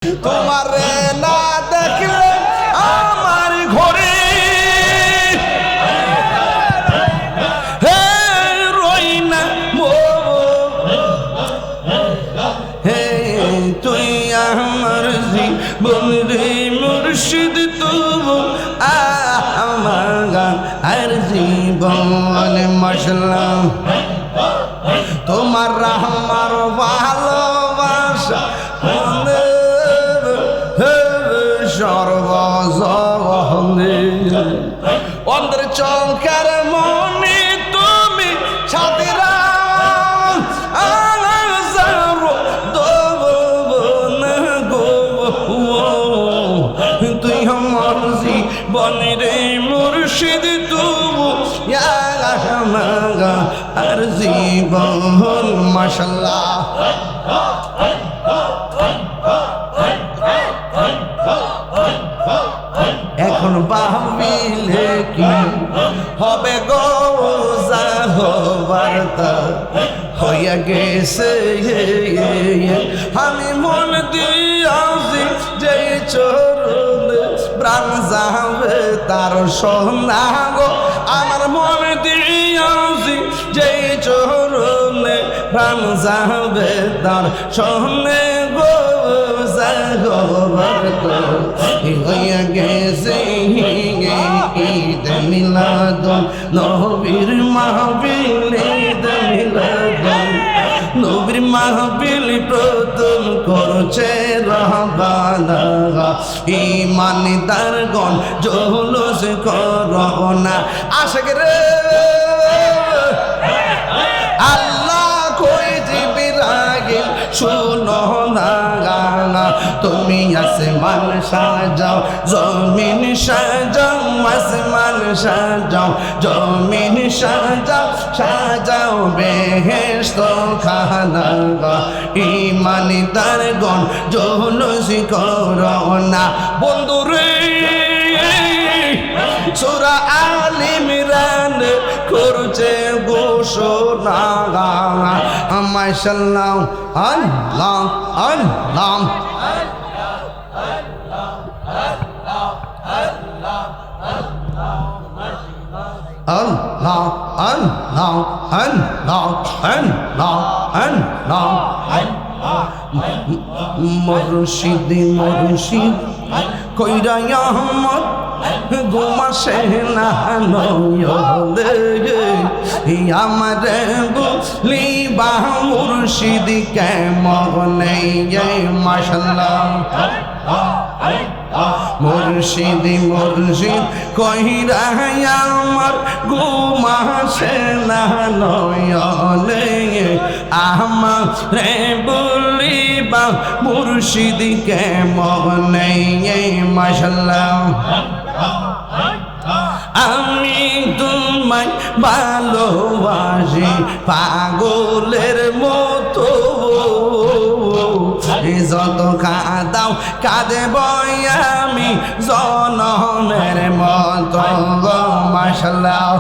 তোমারে না দেখলে আমার ঘরে হে রই না হে তুই আমার জীবন রে মুর্শিদ তবু আমার গান আর জীবন মশলা তোমার আমার ভালোবাসা সর্বজনে অন্তর চমকার মনে তুমি ছাতিরা তুই আমার জীবনে রে মুর্শিদ তবু আর জীবন মাশাআল্লাহ এখন ভাবিলে কি হবে গো হবার তা হইয়া গেছে আমি মন দিয়াছি যে চরণে প্রাণ যাবে তার সোনা গো আমার মন দিয়াছি যে চরণে প্রাণ যাবে তার সোনে গো হইয়া গেছে ঈদ মিলাদুন নবীর মাহফিল ঈদ মিলাদুন নবীর মাহফিল প্রথম করছে রহবানা ঈমানদারগণ জৌলুস করো না আশিক রে আল্লাহ কই জিবরাইল শুনো না গানা তুমি আসমান সাজাও জমিন সাজাও আসমান সাজাও জমিন সাজাও সাজাও বেহেশত খানা ঈমানদারগণ জৌলুস করো না বন্ধুরে সূরা আল ইমরান করছে ঘোষণা মাশাআল্লাহ আল্লাহ আল্লাহ আল্লাহ আল্লাহ আল্লাহ আল্লাহ আল্লাহ মুর্শিদ মুর্শিদ কইরা আহমদ ঘুমাসে না নয়নে আমার বুলিবা মুর্শিদ কেমনে মাশাআল্লাহ মুর্শিদ মুর্শিদ কইরা আমার ঘুমাসে না নয়নে আমার বুলিবা মুর্শিদ কেমনে মাশাআল্লাহ আমি তোমায় ভালোবাসি পাগলের মতো যত কাঁদাও কাঁদেব আমি জনমের মতো মাশাআল্লাহ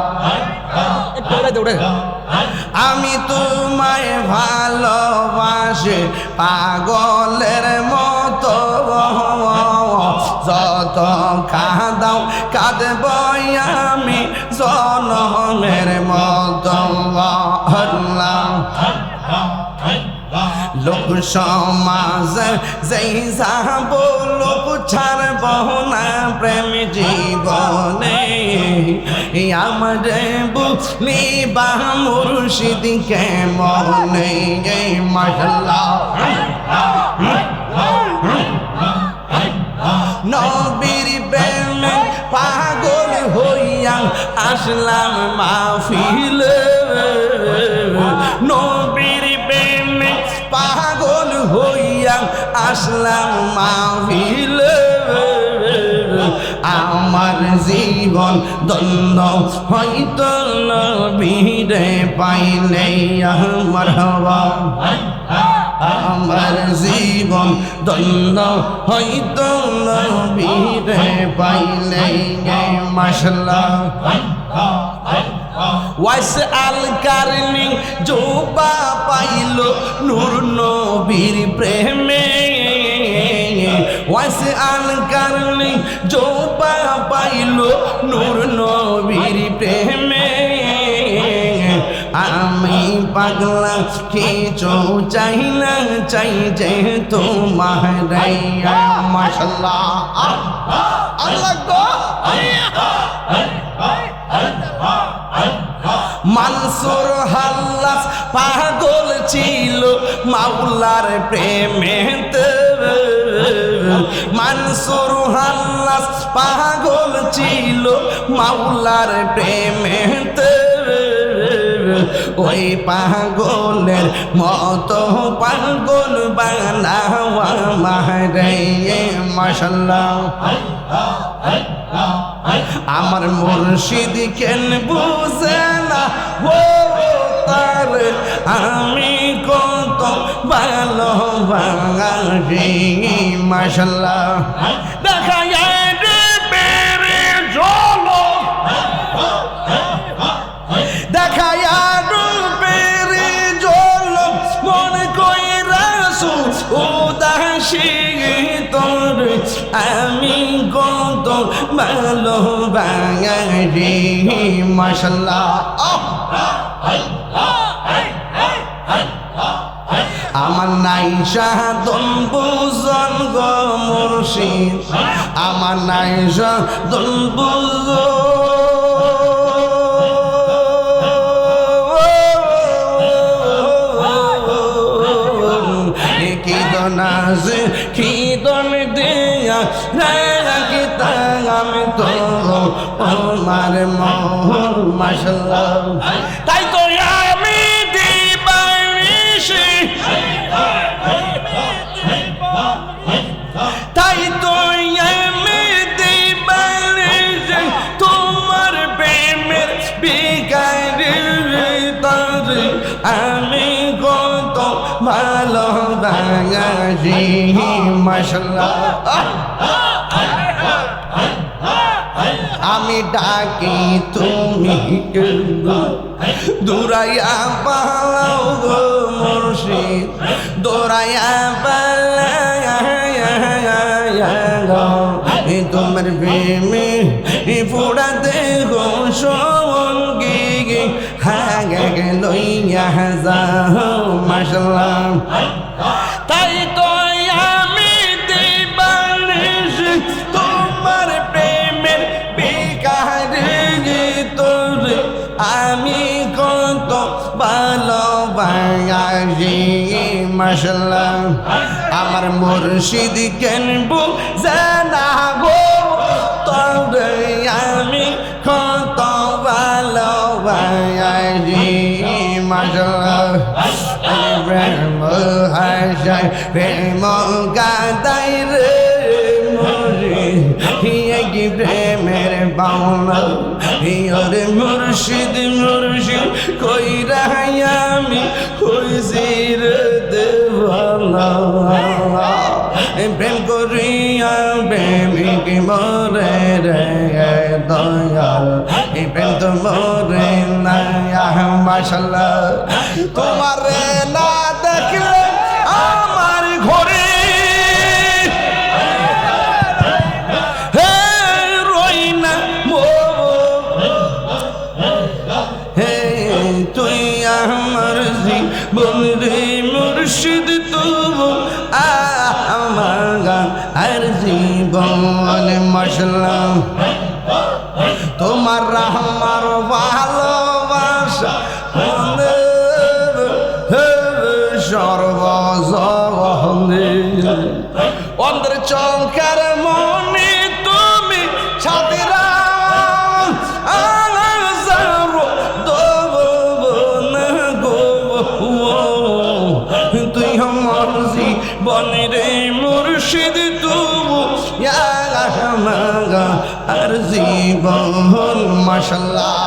আমি তোমায় ভালোবাসি পাগলের মতো যত কাঁদাও কাঁদব আমি জনমের মতো লোক সমাজ যেই যাব লোক ছাড়ব না প্রেম জীবনে আমার বুলিবা মুর্শিদ কেমনে মাশাআল্লাহ নবীর প্রেমে পাগল হইয়া আসলাম মাহফিলে নবীর প্রেমে পাগল হইয়া আসলাম মাহফিলে আমার জীবন ধন্য হয়তো নবীরে পাইলে মারহাবা আমার জীবন ধন্য হয়তো নবীরে পাইলে মাশাআল্লাহ ওয়াইস আল কারনি জোবা পাইল নূর নবীর প্রেমে ওয়াসে আল কারলি জোপা পাইল নূর নবীর প্রেমে আমি পাগলা কিছু চাই না চাই যে তোমার মাশাআল্লাহ আল্লাহ গো মানসুর হাল্লাস পাগল ছিল মাওলার প্রেমেতে মানসুর হাল্লাস পাগল ছিল মাওলার প্রেমেতে ওই পাগলের মতো পাগল বানাওয়া মারে মাশাআল্লাহ আমার মুর্শিদ কেন বুঝে না ও তার আমি কত ভালোবাসি মাশাআল্লাহ দেখা আমি কত ভালোবাসি মাশাআল্লাহ আমার নাই সাধন বুঝন গো মুর্শিদ আমার নাই সাধন বুঝন খিদন দিয়া রাখিতা আমি তো আমার মোহর মাশাআল্লাহ তাই তো আমি দিবানিশি তাই তো আমি দিবানিশি তোমার প্রেমের বিকারি তারে আমি কত ভালোবাসি মাশাআল্লাহ আমি ডাকি তুমি দৌড়াইয়া পালাও গো মুর্শিদ দৌড়াইয়া পালাও তোমার প্রেমে ফুড়াতে গো সঙ্গী হাগে লইয়া যাও মাশাআল্লাহ তাই তো আমি দিবানিশি তোমার প্রেমের বিকারে তোর আমি কত ভালোবাসি মাশাআল্লাহ আমার মুর্শিদ কেন বুঝে না গো তোর আমি কত ভালোবাসি মাশাআল্লাহ প্রেম হাসায় প্রেম গাদাই রে হিয়া কি প্রেমের বাউনা হিয়র মুর্শিদ মুর্শিদ কই রাই আমি হইছি রে দেওয়ানা প্রেম করিয়া প্রেমিক মরে রে দয়াল এই প্রেম তো মরে না মাশাআল্লাহ তোমারে না দেখলে আমার ঘরে হে রই না হে তুই আমার জীবন রে মুর্শিদ তবু আমার আর জীবন মাশাআল্লাহ তোমার আমার ভালোবাসা সর্বজনে অন্তর চৌকার মনে তুমি ছাতিরা তুই আমার জীবনে রে মুর্শিদ তবু আর জীবন মাশাআল্লাহ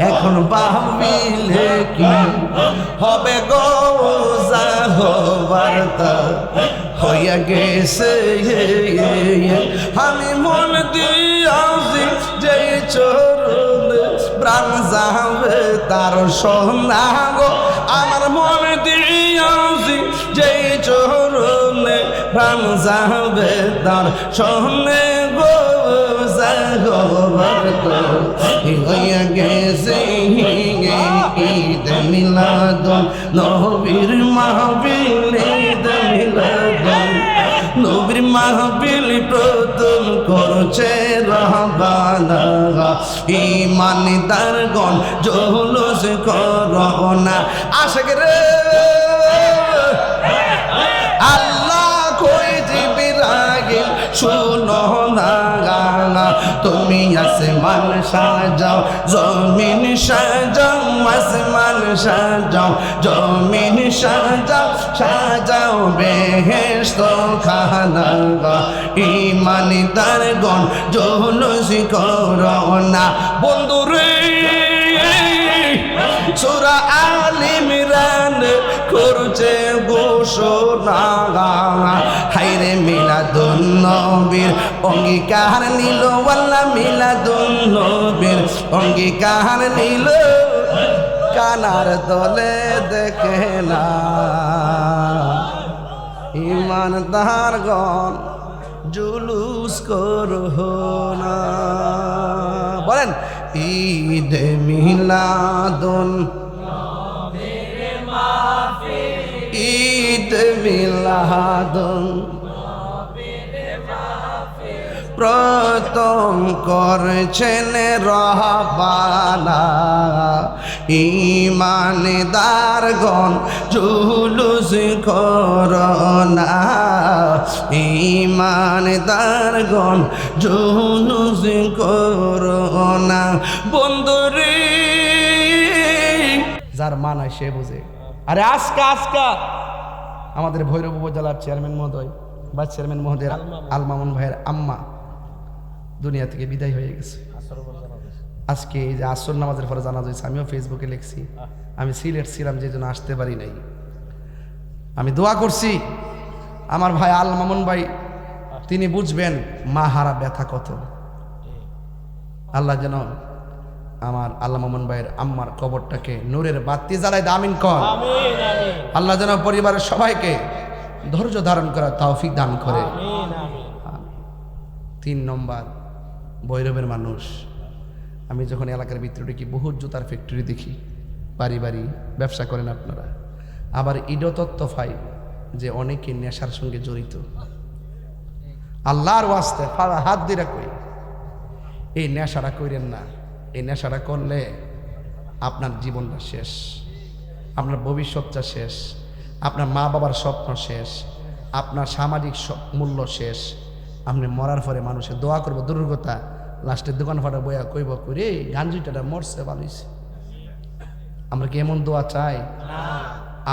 এখন ভাবিলে কি হবে গো হবার তা হইয়া গেছে আমি মন দিয়াছি যে চরণে প্রাণ যাবে তার সোনা গো আমার মনে দিয়াছি যেই চরণে প্রাণ যাবে তার সনে গো জাগবার তো হইয়া গেছে ঈদ মিলাদুন নবীর মাহফিল ঈদ মিলাদুন নবীর মাহফিল প্রথম করছে রহবানা ইমানদারগণ জৌলুস করোনা আশিক রে আল্লাহ কই জিবরাইল শুনো না তুমি আসমান সাজাও জমিন সাজাও আসমান সাজাও জমিন সাজাও সাজাও বেহেশত খানা ইমানদারগণ জৌলুস করোনা বন্ধুরে সূরা আল ইমরান করছে ঘোষণা হায়রে মিলাদুন নবীর অঙ্গীকার নিল ওয়াল্লাহ মিলাদুন নবীর অঙ্গীকার নিল কানার দলে দেখে না ইমানদারগণ জুলুস করো না বলেন ঈদ মিলাদুন ঈদ মিলাদুন প্রথম করছেন রহবানা ইমানদারগণ জুলুস করোনা ইমানদারগণ জুলুস করোনা বন্ধুরে যার মানায় সে বুঝে আরে আজকা আমাদের ভৈরব উপজেলার চেয়ারম্যান মহোদয় বা চেয়ারম্যান মহোদয় আল মামুন ভাইয়ের আম্মা দুনিয়া থেকে বিদায় হয়ে গেছে আজকে এই যে আসর নামাজের পরে জানা যাচ্ছে আমিও ফেসবুকে লিখছি আমি সিলেট ছিলাম যে জন্য আসতে পারি নাই আমি দোয়া করছি আমার ভাই আল মামুন ভাই তিনি বুঝবেন মা হারা ব্যথা কত আল্লাহ যেন আমার আল্লাহ মামুন ভাইয়ের আম্মার কবরটাকে নূরের বাতি জ্বালায় আমিন কর আল্লাহ যেন পরিবারের সবাইকে ধৈর্য ধারণ করার তৌফিক দান করে 3 নম্বর ভৈরবের মানুষ আমি যখন এলাকার ভিতরে ঢুকি বহুত জুতার ফ্যাক্টরি দেখি বাড়ি বাড়ি ব্যবসা করেন আপনারা আবার ইডো তত্ত্ব পাই যে অনেকে নেশার সঙ্গে জড়িত আল্লাহর ওয়াস্তে হাত দিয়ে কই এই নেশাটা কইরেন না এই নেশাটা করলে আপনার জীবনটা শেষ আপনার ভবিষ্যৎটা শেষ আপনার মা বাবার স্বপ্ন শেষ আপনার সামাজিক মূল্য শেষ আপনি মরার পরে মানুষের দোয়া করবো দুর্গতা লাস্টের দোকান ফাটা বইয়া কইব করে গাঞ্জিটাটা মরছে ভালোইছে আমরা কি এমন দোয়া চাই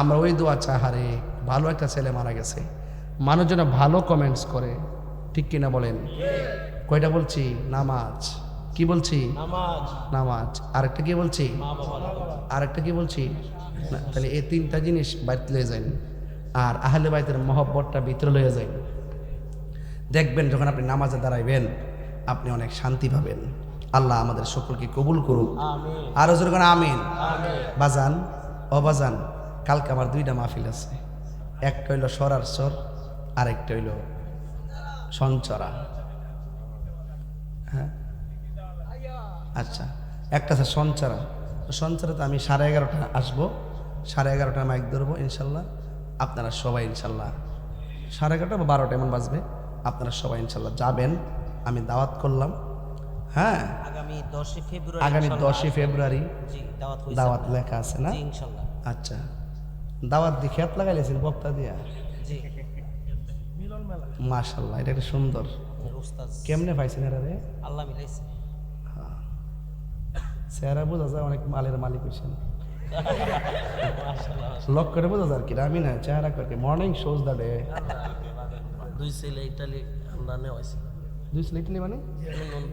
আমরা ওই দোয়া চাই হারে ভালো একটা ছেলে মারা গেছে মানুষ যেন ভালো কমেন্টস করে ঠিক কিনা বলেন কয়টা বলছি নামাজ কি বলছি নামাজ আরেকটা কি বলছি আরেকটা কি বলছি না তাহলে এই 3টা জিনিস বাইরে লয়ে যান আর আহলে বাইতের মহব্বতটা ভিতরে লয়ে যান দেখবেন যখন আপনি নামাজে দাঁড়াইবেন আপনি অনেক শান্তি পাবেন আল্লাহ আমাদের সকলকে কবুল করুক আরো জোরে করে আমিন বাজান অবাজান কালকে আমার 2টা মাহফিল আছে একটা হইল সরার সর আরেকটা হইল সঞ্চরা হ্যাঁ আচ্ছা একটা আছে সঞ্চরা সঞ্চরাতে আমি 11:30 আসবো 11:30 মাইক ধরবো ইনশাল্লাহ আপনারা সবাই ইনশাল্লাহ 11:30 বা 12টা এমন বাজবে আপনারা সবাই ইনশাল্লাহ যাবেন আমি দাওয়াত করলাম হ্যাঁ আগামী 10 ফেব্রুয়ারি দাওয়াত লেখা আছে না আচ্ছা দাওয়াত দিয়ে খেত লাগাইলেছেন বক্তা দিয়া মাশাআল্লাহ এটা একটা সুন্দর কেমনে পাইছেন এরা রে আল্লাহ মিলাইছে চেহারা বোঝা যায় অনেক মালের মালিক হয়েছেন লক করে বোঝা যায় আর কি আমি না চেহারা করে মর্নিং শোজ দ্য ডে 2 ছেলে ইতালি আমরা নেওয়া হয়েছে 2 ছেলে ইতালি মানে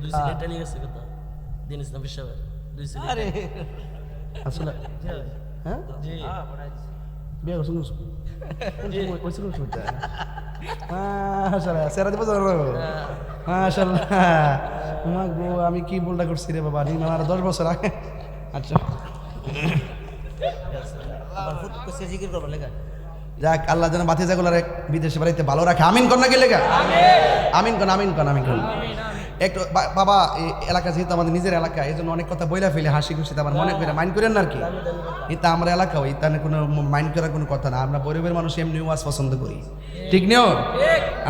2 ছেলে ইতালি গেছে কথা দিন ইসলাম বিশ্ববিদ্যালয় 2 ছেলে আরে আসলে হ্যাঁ জি বিয়ে করছেন ওই ছিল শুনতে মাশাআল্লাহ চেহারা বোঝা যায় মাশাআল্লাহ মাগো আমি কি ভুলটা করছি রে বাবা নিন আর 10 বছর আগে আচ্ছা আবার ফুট কইছে জিকির করবার লেগা যাক আল্লাহ যেন বাতিজাগুলার বিদেশে বাড়িতে ভালো রাখে আমিন কর না কি লেগা আমিন কর আমিন কর আমিন কর একটু বাবা এই এলাকা যেহেতু আমাদের নিজের এলাকা এই জন্য অনেক কথা বইলা ফেলে হাসি খুশিতে আমার মনে করে মাইন্ড করেন না আর কি এটা আমার এলাকা এটা কোনো মাইন্ড করার কোনো কথা না আমরা বৈরবের মানুষ এমনি ওয়াজ পছন্দ করি ঠিক নিও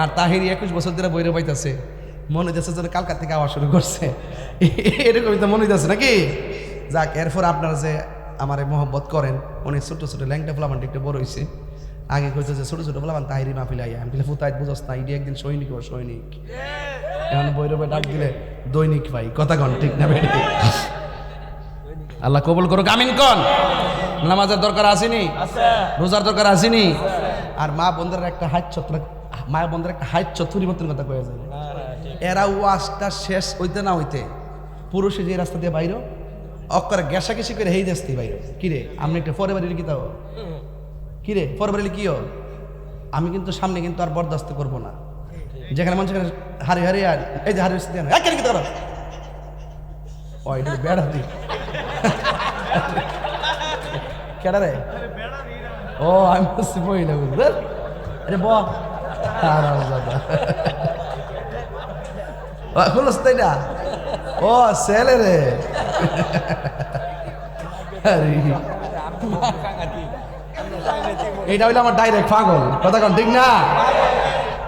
আর তাহিরি 21 বছর ধরে বৈরব পাইতেছে মনে হইতেছে যেন কালকার থেকে আওয়াজ শুরু করছে এরকমই তো মনে হইতেছে নাকি যাক এরপর আপনারা যে আমার মহব্বত করেন অনেক ছোট ছোট ল্যাংটা ফলাবানটি একটু বড় হয়েছে আগে কইছে যে ছোট ছোট ফলাবান তাহিরি মাহফিল আইয়া আমি বলে ফুতাইত বুঝস না ইডি একদিন সৈনিক ও সৈনিক এখন বৈরবে ডাক দিলে দৈনিক ভাই কথা কন ঠিক না বেটি আল্লাহ কবুল করুক আমিন কন নামাজের দরকার আসেনি রোজার দরকার আসেনি আর মা বন্ধুরা একটা হাত ছত্র মা বন্ধুরা একটা হাত ছত্রি মতন কথা কয়ে যায় এরা ওয়াজটা শেষ হইতে না হইতে পুরুষে যে রাস্তা দিয়ে বাইর অক্করে গ্যাসাগেসি করে হেই যাস্তি বাইর কিরে আমি একটা পরে বাড়ি কি তাও কিরে পরে বাড়ি কিও আমি কিন্তু সামনে কিন্তু আর বরদাস্ত করবো না যেখানে মানুষ সেখানে হারি হারি আর এই যে হারি কেন কি করো ও এটা বেড়া দি কেডা রে ও আমি বুঝতে পারি না বুঝলে আরে ব খুলস তাই না ও ছেলে রে এইটা হইলো আমার ডাইরেক্ট পাগল কথা কন ঠিক না